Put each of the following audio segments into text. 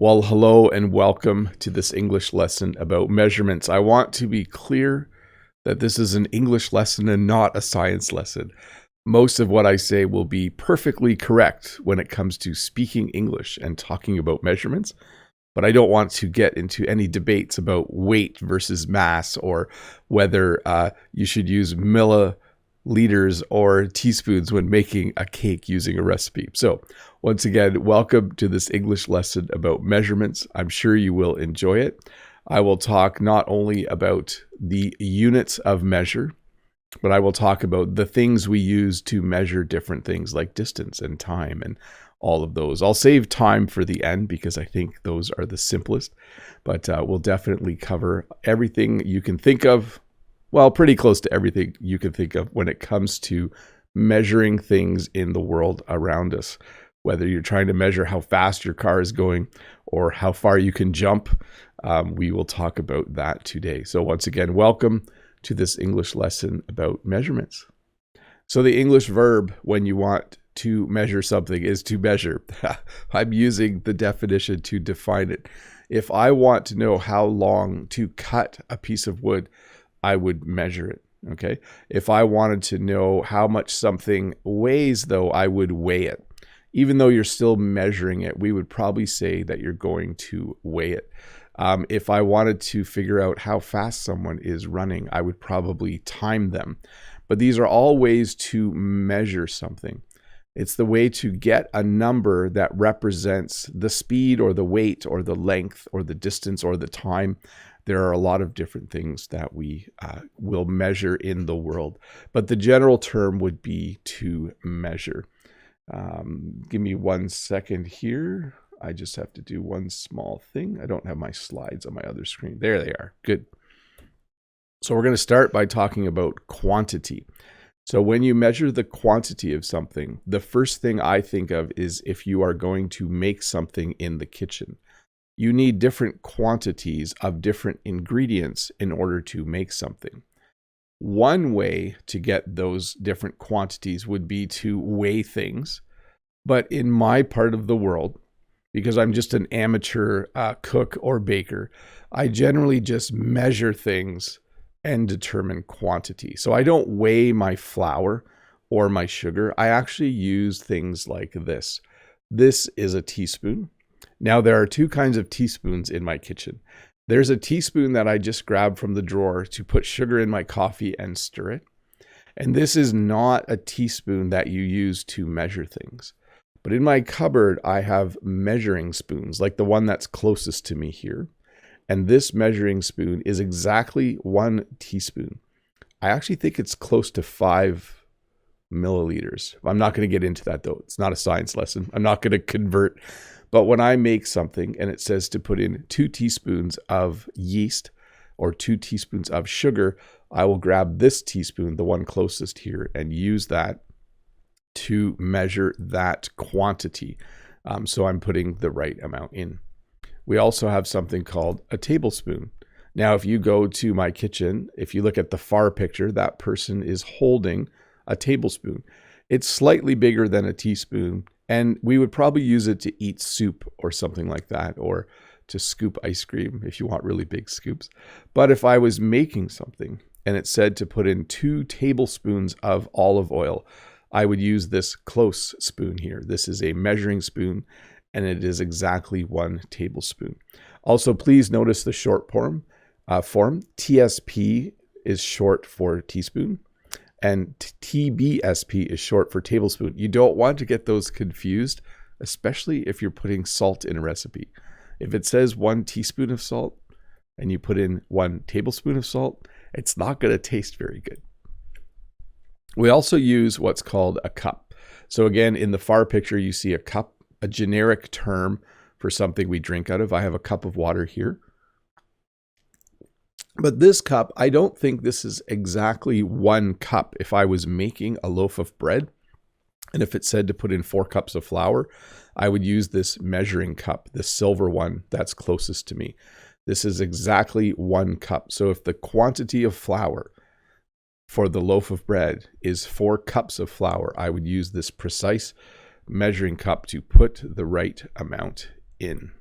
Well, hello and welcome to this English lesson about measurements. I want to be clear that this is an English lesson and not a science lesson. Most of what I say will be perfectly correct when it comes to speaking English and talking about measurements, but I don't want to get into any debates about weight versus mass or whether you should use milliliters or teaspoons when making a cake using a recipe. So once again, welcome to this English lesson about measurements. I'm sure you will enjoy it. I will talk not only about the units of measure, but I will talk about the things we use to measure different things like distance and time and all of those. I'll save time for the end because I think those are the simplest, but we'll definitely cover everything you can think of. Well, pretty close to everything you can think of when it comes to measuring things in the world around us. Whether you're trying to measure how fast your car is going or how far you can jump, we will talk about that today. So once again, welcome to this English lesson about measurements. So the English verb when you want to measure something is to measure. I'm using the definition to define it. If I want to know how long to cut a piece of wood, I would measure it, okay? If I wanted to know how much something weighs, though, I would weigh it. Even though you're still measuring it, we would probably say that you're going to weigh it. If I wanted to figure out how fast someone is running, I would probably time them. But these are all ways to measure something. It's the way to get a number that represents the speed or the weight or the length or the distance or the time. There are a lot of different things that we will measure in the world. But the general term would be to measure. Give me 1 second here. I just have to do one small thing. I don't have my slides on my other screen. There they are. Good. So we're going to start by talking about quantity. So when you measure the quantity of something, the first thing I think of is if you are going to make something in the kitchen. You need different quantities of different ingredients in order to make something. One way to get those different quantities would be to weigh things. But in my part of the world, because I'm just an amateur cook or baker, I generally just measure things and determine quantity. So I don't weigh my flour or my sugar. I actually use things like this. This is a teaspoon. Now there are two kinds of teaspoons in my kitchen. There's a teaspoon that I just grabbed from the drawer to put sugar in my coffee and stir it. And this is not a teaspoon that you use to measure things. But in my cupboard, I have measuring spoons, like the one that's closest to me here. And this measuring spoon is exactly 1 teaspoon. I actually think it's close to 5 milliliters. I'm not going to get into that, though. It's not a science lesson. I'm not going to convert. But when I make something and it says to put in 2 teaspoons of yeast or 2 teaspoons of sugar, I will grab this teaspoon, the one closest here, and use that to measure that quantity. So I'm putting the right amount in. We also have something called a tablespoon. Now, if you go to my kitchen, if you look at the far picture, that person is holding a tablespoon. It's slightly bigger than a teaspoon, and we would probably use it to eat soup or something like that, or to scoop ice cream if you want really big scoops. But if I was making something and it said to put in 2 tablespoons of olive oil, I would use this close spoon here. This is a measuring spoon, and it is exactly 1 tablespoon. Also, please notice the short form. TSP is short for teaspoon, and TBSP is short for tablespoon. You don't want to get those confused, especially if you're putting salt in a recipe. If it says 1 teaspoon of salt and you put in 1 tablespoon of salt, it's not going to taste very good. We also use what's called a cup. So again, in the far picture, you see a cup, a generic term for something we drink out of. I have a cup of water here. But this cup, I don't think this is exactly 1 cup. If I was making a loaf of bread, and if it said to put in 4 cups of flour, I would use this measuring cup, the silver one that's closest to me. This is exactly 1 cup. So if the quantity of flour for the loaf of bread is 4 cups of flour, I would use this precise measuring cup to put the right amount in.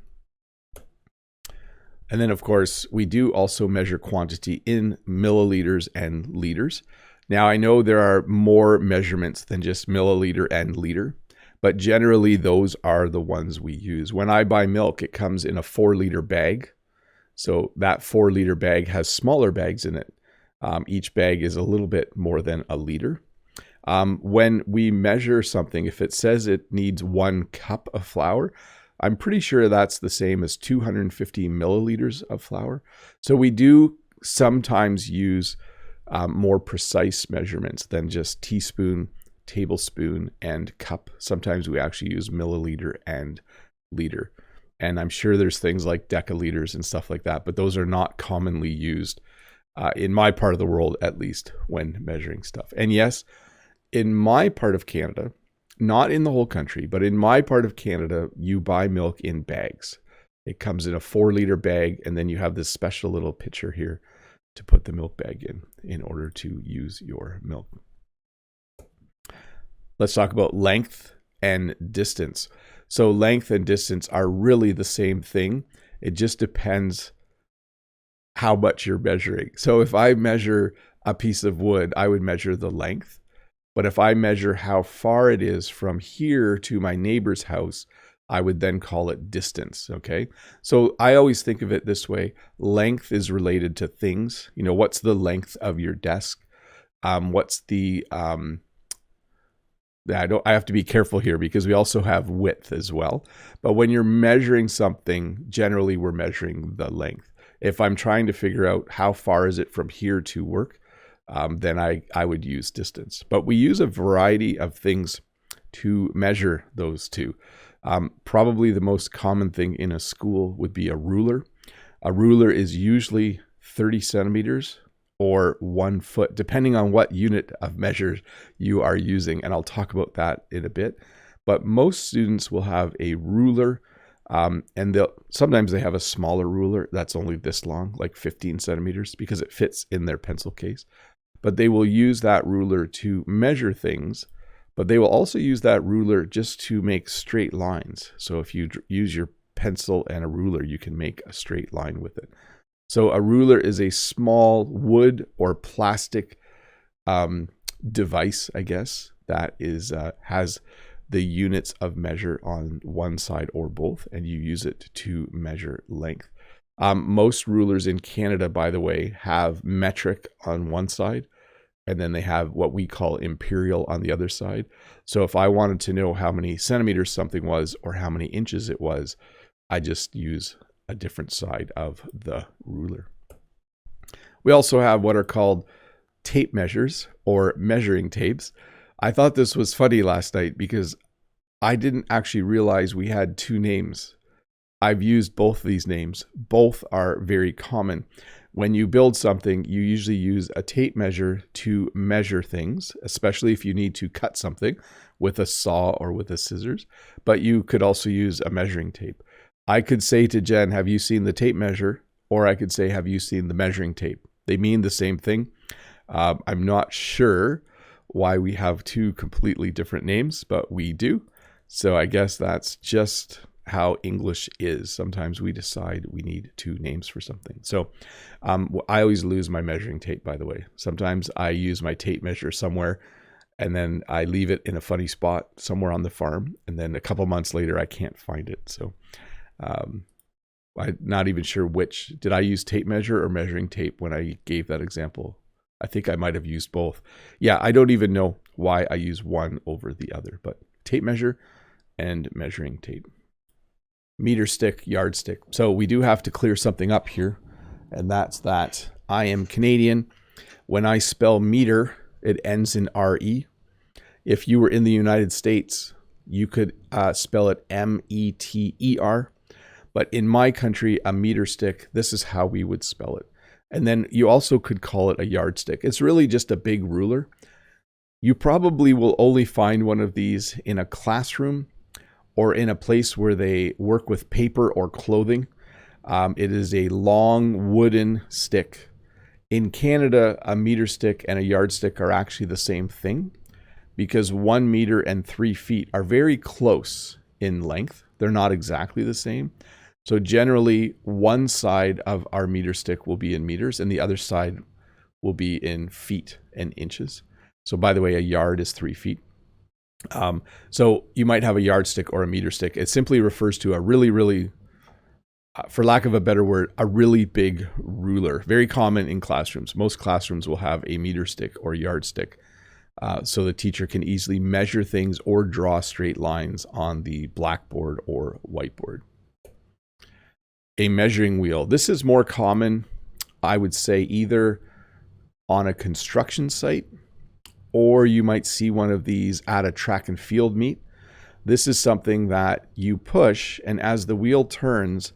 And then, of course, we do also measure quantity in milliliters and liters. Now, I know there are more measurements than just milliliter and liter, but generally those are the ones we use. When I buy milk, it comes in a 4-liter bag. So that 4-liter bag has smaller bags in it. Each bag is a little bit more than a liter. When we measure something, if it says it needs 1 cup of flour, I'm pretty sure that's the same as 250 milliliters of flour. So we do sometimes use more precise measurements than just teaspoon, tablespoon, and cup. Sometimes we actually use milliliter and liter. And I'm sure there's things like decaliters and stuff like that, but those are not commonly used in my part of the world, at least, when measuring stuff. And yes, in my part of Canada, not in the whole country, but in my part of Canada, you buy milk in bags. It comes in a 4-liter bag, and then you have this special little pitcher here to put the milk bag in order to use your milk. Let's talk about length and distance. So length and distance are really the same thing. It just depends how much you're measuring. So if I measure a piece of wood, I would measure the length. But if I measure how far it is from here to my neighbor's house, I would then call it distance, okay? So I always think of it this way. Length is related to things. You know, what's the length of your desk? What's the... I have to be careful here because we also have width as well. But when you're measuring something, generally we're measuring the length. If I'm trying to figure out how far is it from here to work, then I would use distance. But we use a variety of things to measure those two. Probably the most common thing in a school would be a ruler. A ruler is usually 30 centimeters or 1 foot, depending on what unit of measure you are using. And I'll talk about that in a bit. But most students will have a ruler, and sometimes they have a smaller ruler that's only this long, like 15 centimeters, because it fits in their pencil case. But they will use that ruler to measure things, but they will also use that ruler just to make straight lines. So if you use your pencil and a ruler, you can make a straight line with it. So a ruler is a small wood or plastic device, I guess, that has the units of measure on one side or both, and you use it to measure length. Most rulers in Canada, by the way, have metric on one side, and then they have what we call imperial on the other side. So if I wanted to know how many centimeters something was or how many inches it was, I just use a different side of the ruler. We also have what are called tape measures or measuring tapes. I thought this was funny last night because I didn't actually realize we had 2 names. I've used both of these names. Both are very common. When you build something, you usually use a tape measure to measure things, especially if you need to cut something with a saw or with a scissors. But you could also use a measuring tape. I could say to Jen, have you seen the tape measure? Or I could say, have you seen the measuring tape? They mean the same thing. I'm not sure why we have 2 completely different names, but we do. So I guess that's just how English is. Sometimes we decide we need 2 names for something. So I always lose my measuring tape, by the way. Sometimes I use my tape measure somewhere and then I leave it in a funny spot somewhere on the farm. And then a couple months later, I can't find it. So I'm not even sure which. Did I use tape measure or measuring tape when I gave that example? I think I might have used both. Yeah, I don't even know why I use one over the other, but tape measure and measuring tape. Meter stick, yardstick. So we do have to clear something up here, and that's that I am Canadian. When I spell meter, it ends in RE. If you were in the United States, you could spell it METER. But in my country, a meter stick, this is how we would spell it. And then you also could call it a yardstick. It's really just a big ruler. You probably will only find one of these in a classroom or in a place where they work with paper or clothing. It is a long wooden stick. In Canada, a meter stick and a yardstick are actually the same thing because 1 meter and 3 feet are very close in length. They're not exactly the same. So generally, one side of our meter stick will be in meters and the other side will be in feet and inches. So by the way, a yard is 3 feet. So you might have a yardstick or a meter stick. It simply refers to a really, for lack of a better word, a really big ruler. Very common in classrooms. Most classrooms will have a meter stick or yardstick. So the teacher can easily measure things or draw straight lines on the blackboard or whiteboard. A measuring wheel. This is more common, I would say, either on a construction site, or you might see one of these at a track and field meet. This is something that you push, and as the wheel turns,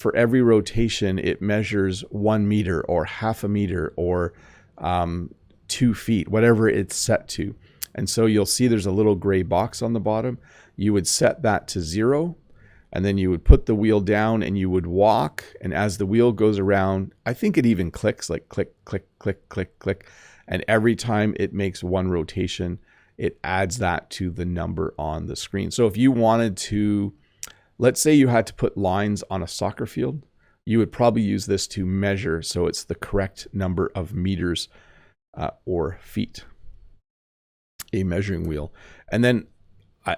for every rotation, it measures 1 meter or half a meter or 2 feet, whatever it's set to. And so you'll see there's a little gray box on the bottom. You would set that to 0, and then you would put the wheel down and you would walk. And as the wheel goes around, I think it even clicks, like click, click, click, click, click. And every time it makes one rotation, it adds that to the number on the screen. So if you wanted to, let's say you had to put lines on a soccer field, you would probably use this to measure so it's the correct number of meters or feet. A measuring wheel. And then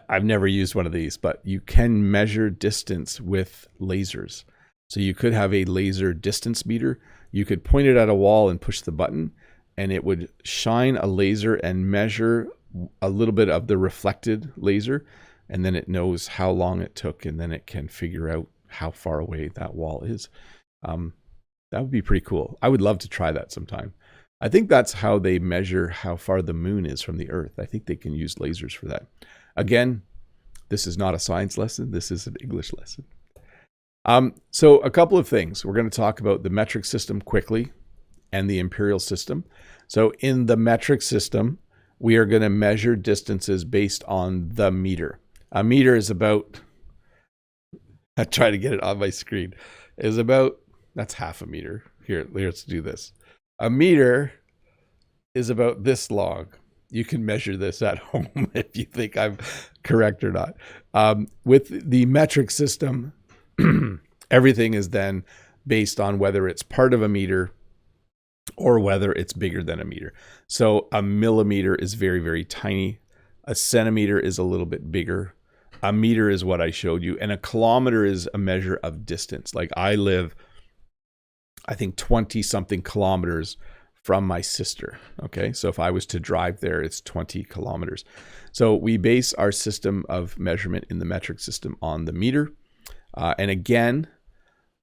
I've never used one of these, but you can measure distance with lasers. So you could have a laser distance meter. You could point it at a wall and push the button, and it would shine a laser and measure a little bit of the reflected laser, and then it knows how long it took, and then it can figure out how far away that wall is. That would be pretty cool. I would love to try that sometime. I think that's how they measure how far the moon is from the Earth. I think they can use lasers for that. Again, this is not a science lesson. This is an English lesson. So a couple of things. We're going to talk about the metric system quickly and the imperial system. So in the metric system, we are going to measure distances based on the meter. A meter is about, I try to get it on my screen, is about, that's half a meter. Here, let's do this. A meter is about this long. You can measure this at home if you think I'm correct or not. With the metric system, everything is then based on whether it's part of a meter or whether it's bigger than a meter. So a millimeter is very, very tiny. A centimeter is a little bit bigger. A meter is what I showed you. And a kilometer is a measure of distance. Like I live, I think 20 something kilometers from my sister. Okay. So if I was to drive there, it's 20 kilometers. So we base our system of measurement in the metric system on the meter. And again,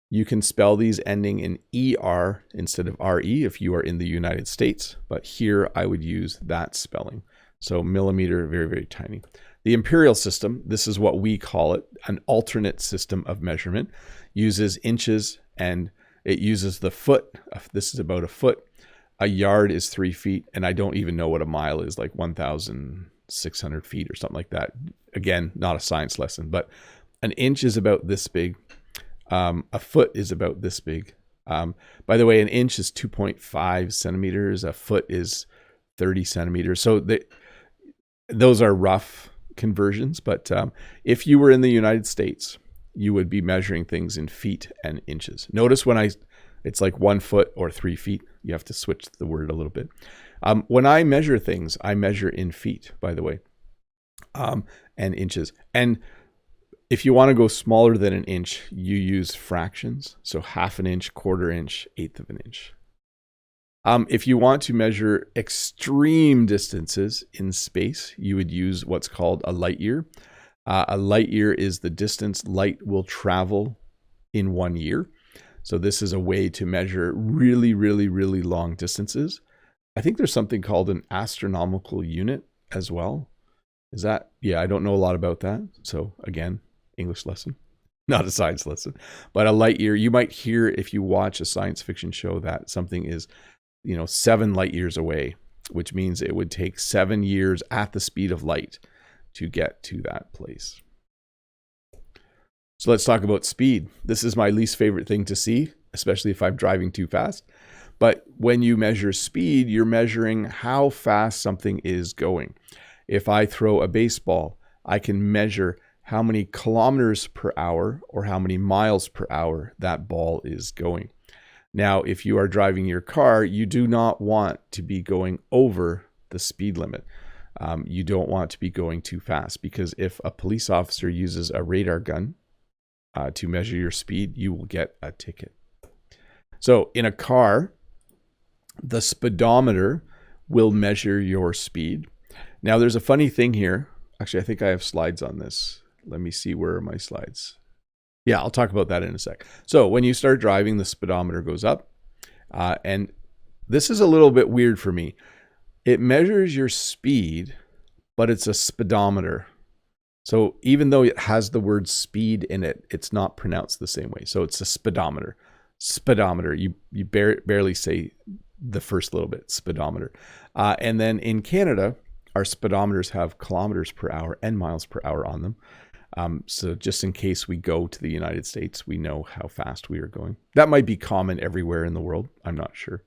you can spell these ending in ER instead of RE if you are in the United States. But here I would use that spelling. So millimeter, very, very tiny. The imperial system, this is what we call it, an alternate system of measurement, uses inches and it uses the foot. This is about a foot. A yard is 3 feet, and I don't even know what a mile is, like 1,600 feet or something like that. Again, not a science lesson, but an inch is about this big. A foot is about this big. By the way, an inch is 2.5 centimeters. A foot is 30 centimeters. So those are rough conversions, but if you were in the United States, you would be measuring things in feet and inches. Notice when it's like 1 foot or 3 feet. You have to switch the word a little bit. When I measure things, I measure in feet, by the way, and inches. And if you want to go smaller than an inch, you use fractions. So half an inch, quarter inch, eighth of an inch. If you want to measure extreme distances in space, you would use what's called a light year. A light year is the distance light will travel in 1 year. So this is a way to measure really, really, really long distances. I think there's something called an astronomical unit as well. Is that? Yeah, I don't know a lot about that. So again, English lesson, not a science lesson. But a light year, you might hear if you watch a science fiction show that something is, 7 light years away, which means it would take 7 years at the speed of light to get to that place. So let's talk about speed. This is my least favorite thing to see, especially if I'm driving too fast. But when you measure speed, you're measuring how fast something is going. If I throw a baseball, I can measure how many kilometers per hour or how many miles per hour that ball is going. Now, if you are driving your car, you do not want to be going over the speed limit. You don't want to be going too fast, because if a police officer uses a radar gun to measure your speed, you will get a ticket. So in a car, the speedometer will measure your speed. Now, there's a funny thing here. Actually, I think I have slides on this. Let me see, where are my slides? Yeah, I'll talk about that in a sec. So when you start driving, the speedometer goes up. And this is a little bit weird for me. It measures your speed, but it's a speedometer. So even though it has the word speed in it, it's not pronounced the same way. So it's a speedometer. Speedometer. You barely say the first little bit, speedometer. And then in Canada, our speedometers have kilometers per hour and miles per hour on them. So just in case we go to the United States, we know how fast we are going. That might be common everywhere in the world. I'm not sure.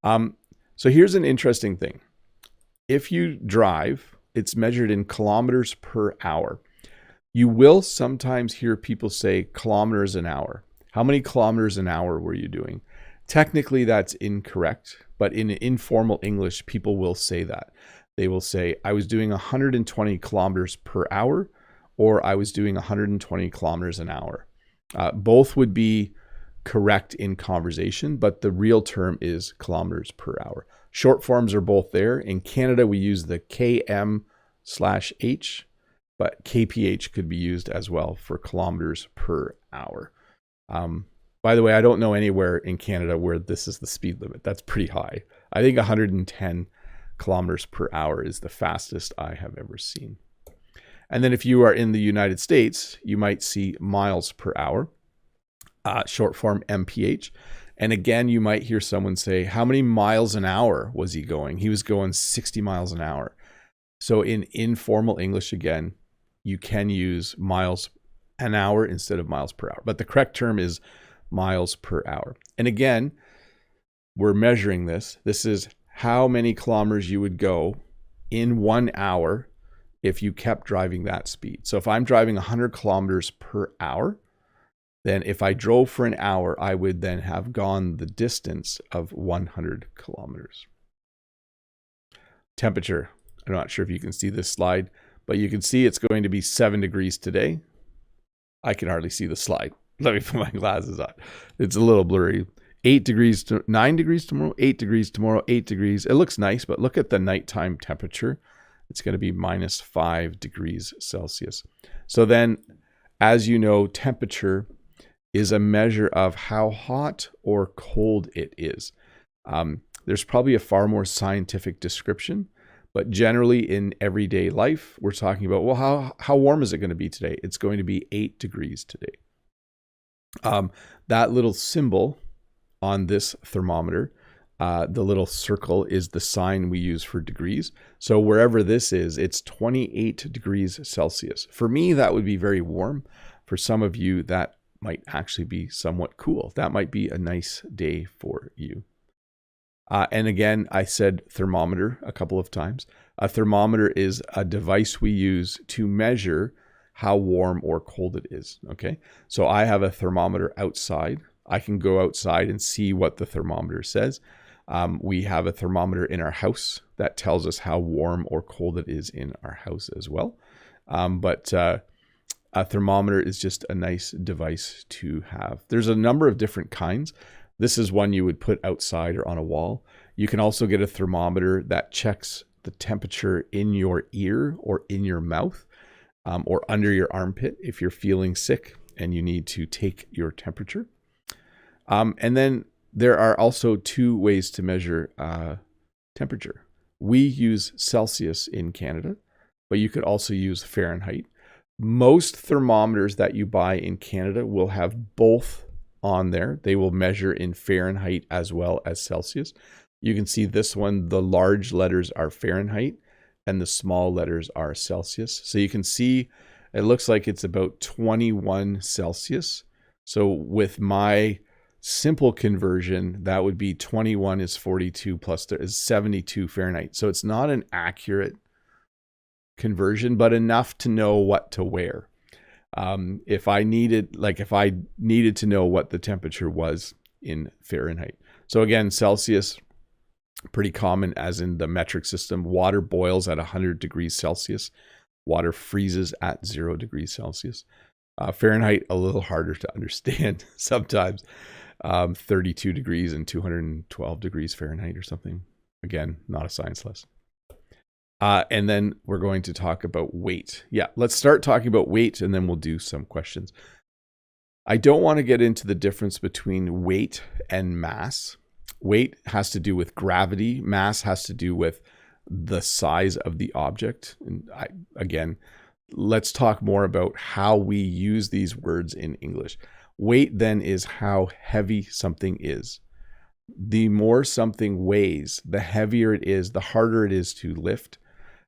So here's an interesting thing. If you drive, it's measured in kilometers per hour. You will sometimes hear people say kilometers an hour. How many kilometers an hour were you doing? Technically, that's incorrect, but in informal English, people will say that. They will say, I was doing 120 kilometers per hour, or I was doing 120 kilometers an hour. Both would be correct in conversation, but the real term is kilometers per hour. Short forms are both there. In Canada, we use the km/h, but kph could be used as well for kilometers per hour. By the way, I don't know anywhere in Canada where this is the speed limit. That's pretty high. I think 110 kilometers per hour is the fastest I have ever seen. And then if you are in the United States, you might see miles per hour, short form mph. And again, you might hear someone say, how many miles an hour was he going? He was going 60 miles an hour. So in informal English, again, you can use miles an hour instead of miles per hour. But the correct term is miles per hour. And again, we're measuring this. This is how many kilometers you would go in 1 hour if you kept driving that speed. So if I'm driving 100 kilometers per hour, then if I drove for an hour, I would then have gone the distance of 100 kilometers. Temperature. I'm not sure if you can see this slide, but you can see it's going to be 7 degrees today. I can hardly see the slide. Let me put my glasses on. It's a little blurry. 8 degrees to 9 degrees tomorrow, 8 degrees tomorrow, 8 degrees. It looks nice, but look at the nighttime temperature. It's going to be -5 degrees Celsius. So then, as you know, temperature is a measure of how hot or cold it is. There's probably a far more scientific description, but generally in everyday life, we're talking about, well, how warm is it going to be today? It's going to be 8 degrees today. That little symbol on this thermometer, the little circle, is the sign we use for degrees. So wherever this is, it's 28 degrees Celsius. For me, that would be very warm. For some of you, that might actually be somewhat cool. That might be a nice day for you. And again, I said thermometer a couple of times. A thermometer is a device we use to measure how warm or cold it is. Okay, so I have a thermometer outside. I can go outside and see what the thermometer says. We have a thermometer in our house that tells us how warm or cold it is in our house as well. But a thermometer is just a nice device to have. There's a number of different kinds. This is one you would put outside or on a wall. You can also get a thermometer that checks the temperature in your ear or in your mouth, or under your armpit if you're feeling sick and you need to take your temperature. And then there are also 2 ways to measure temperature. We use Celsius in Canada, but you could also use Fahrenheit. Most thermometers that you buy in Canada will have both on there. They will measure in Fahrenheit as well as Celsius. You can see this one, the large letters are Fahrenheit and the small letters are Celsius. So you can see it looks like it's about 21 Celsius. So with my simple conversion, that would be 21 is 42 plus there is 72 Fahrenheit. So it's not an accurate conversion, but enough to know what to wear. If I needed to know what the temperature was in Fahrenheit. So again, Celsius, pretty common as in the metric system. Water boils at 100 degrees Celsius. Water freezes at 0 degrees Celsius. Fahrenheit, a little harder to understand sometimes. 32 degrees and 212 degrees Fahrenheit or something. Again, not a science lesson. And then we're going to talk about weight. Yeah, let's start talking about weight and then we'll do some questions. I don't want to get into the difference between weight and mass. Weight has to do with gravity. Mass has to do with the size of the object. And again, let's talk more about how we use these words in English. Weight then is how heavy something is. The more something weighs, the heavier it is, the harder it is to lift.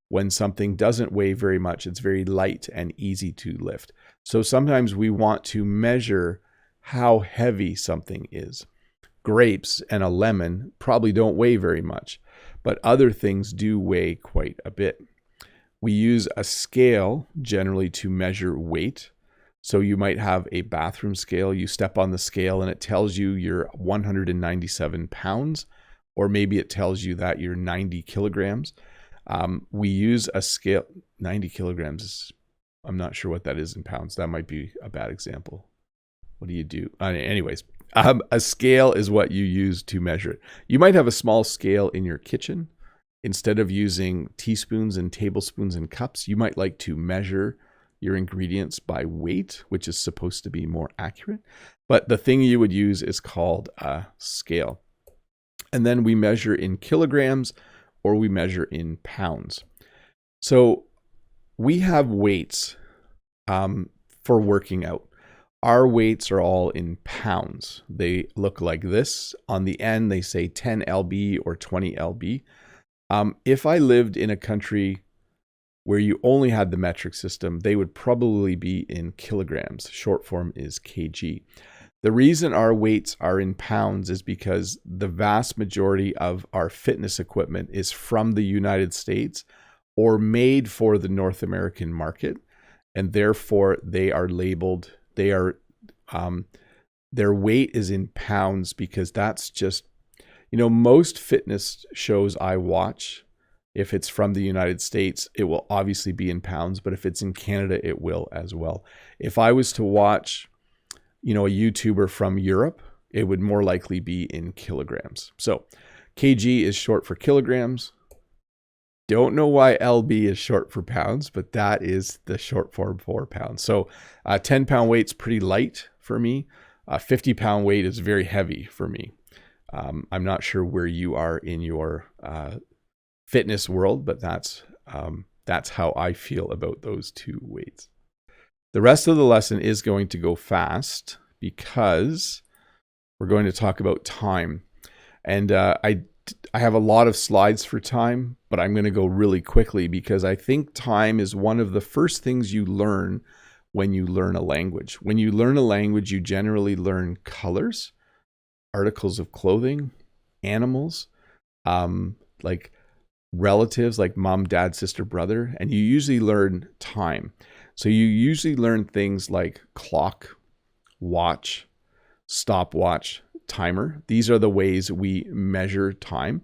When something doesn't weigh very much, it's very light and easy to lift. So sometimes we want to measure how heavy something is. Grapes and a lemon probably don't weigh very much, but other things do weigh quite a bit. We use a scale generally to measure weight. So you might have a bathroom scale. You step on the scale and it tells you you're 197 pounds, or maybe it tells you that you're 90 kilograms. We use a scale. 90 kilograms I'm not sure what that is in pounds. That might be a bad example. What do you do? Anyways, a scale is what you use to measure it. You might have a small scale in your kitchen. Instead of using teaspoons and tablespoons and cups, you might like to measure your ingredients by weight, which is supposed to be more accurate. But the thing you would use is called a scale. And then we measure in kilograms or we measure in pounds. So we have weights for working out. Our weights are all in pounds. They look like this. On the end, they say 10 lb or 20 lb. If I lived in a country where you only had the metric system, they would probably be in kilograms. Short form is kg. The reason our weights are in pounds is because the vast majority of our fitness equipment is from the United States or made for the North American market, and therefore they are labeled, their weight is in pounds because that's just, most fitness shows I watch, if it's from the United States, it will obviously be in pounds, but if it's in Canada, it will as well. If I was to watch, a YouTuber from Europe, it would more likely be in kilograms. So kg is short for kilograms. Don't know why lb is short for pounds, but that is the short form for pounds. So 10-pound weight's pretty light for me. 50-pound weight is very heavy for me. I'm not sure where you are in your fitness world, but that's how I feel about those two weights. The rest of the lesson is going to go fast because we're going to talk about time. And I have a lot of slides for time, but I'm going to go really quickly because I think time is one of the first things you learn when you learn a language. When you learn a language, you generally learn colors, articles of clothing, animals, like relatives, like mom, dad, sister, brother, and you usually learn time. So you usually learn things like clock, watch, stopwatch, timer. These are the ways we measure time.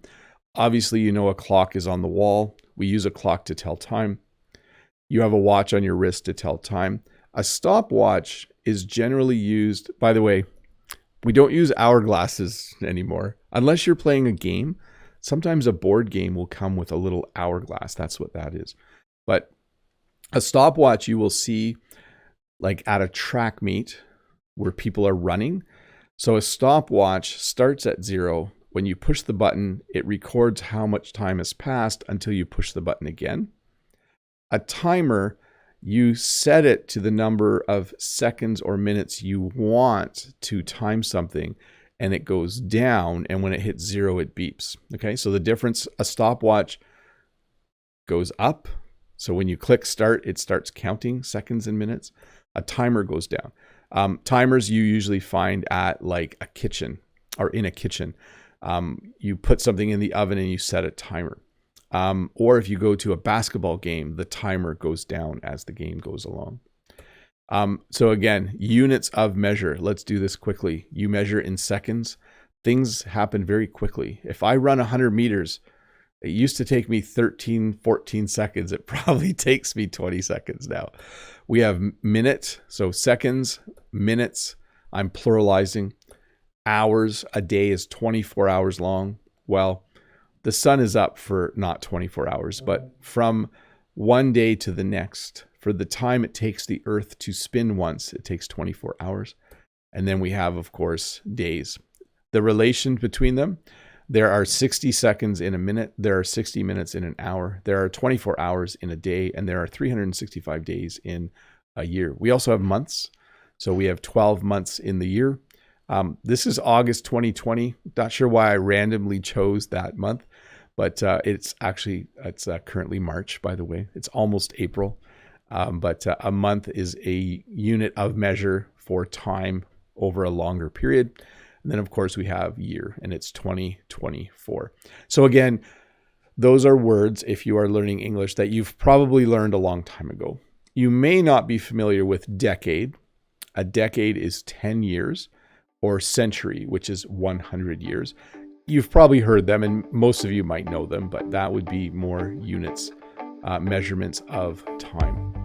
Obviously, a clock is on the wall. We use a clock to tell time. You have a watch on your wrist to tell time. A stopwatch is generally used, by the way, we don't use hourglasses anymore. Unless you're playing a game, sometimes a board game will come with a little hourglass. That's what that is. But a stopwatch you will see like at a track meet where people are running. So a stopwatch starts at 0. When you push the button, it records how much time has passed until you push the button again. A timer, you set it to the number of seconds or minutes you want to time something, and it goes down, and when it hits 0, it beeps. Okay, so the difference, a stopwatch goes up. So when you click start, it starts counting seconds and minutes. A timer goes down. Timers you usually find at like a kitchen or in a kitchen. You put something in the oven and you set a timer. Or if you go to a basketball game, the timer goes down as the game goes along. So again, units of measure. Let's do this quickly. You measure in seconds. Things happen very quickly. If I run 100 meters, it used to take me 13, 14 seconds. It probably takes me 20 seconds now. We have minute, so seconds, minutes. I'm pluralizing. Hours, a day is 24 hours long. Well, the sun is up for not 24 hours, but from one day to the next, for the time it takes the earth to spin once, it takes 24 hours. And then we have, of course, days. The relation between them, there are 60 seconds in a minute, there are 60 minutes in an hour, there are 24 hours in a day, and there are 365 days in a year. We also have months. So we have 12 months in the year. This is August 2020. Not sure why I randomly chose that month, but it's currently March, by the way. It's almost April. But a month is a unit of measure for time over a longer period. And then, of course, we have year, and it's 2024. So again, those are words, if you are learning English, that you've probably learned a long time ago. You may not be familiar with decade. A decade is 10 years, or century, which is 100 years. You've probably heard them, and most of you might know them, but that would be more units, measurements of time.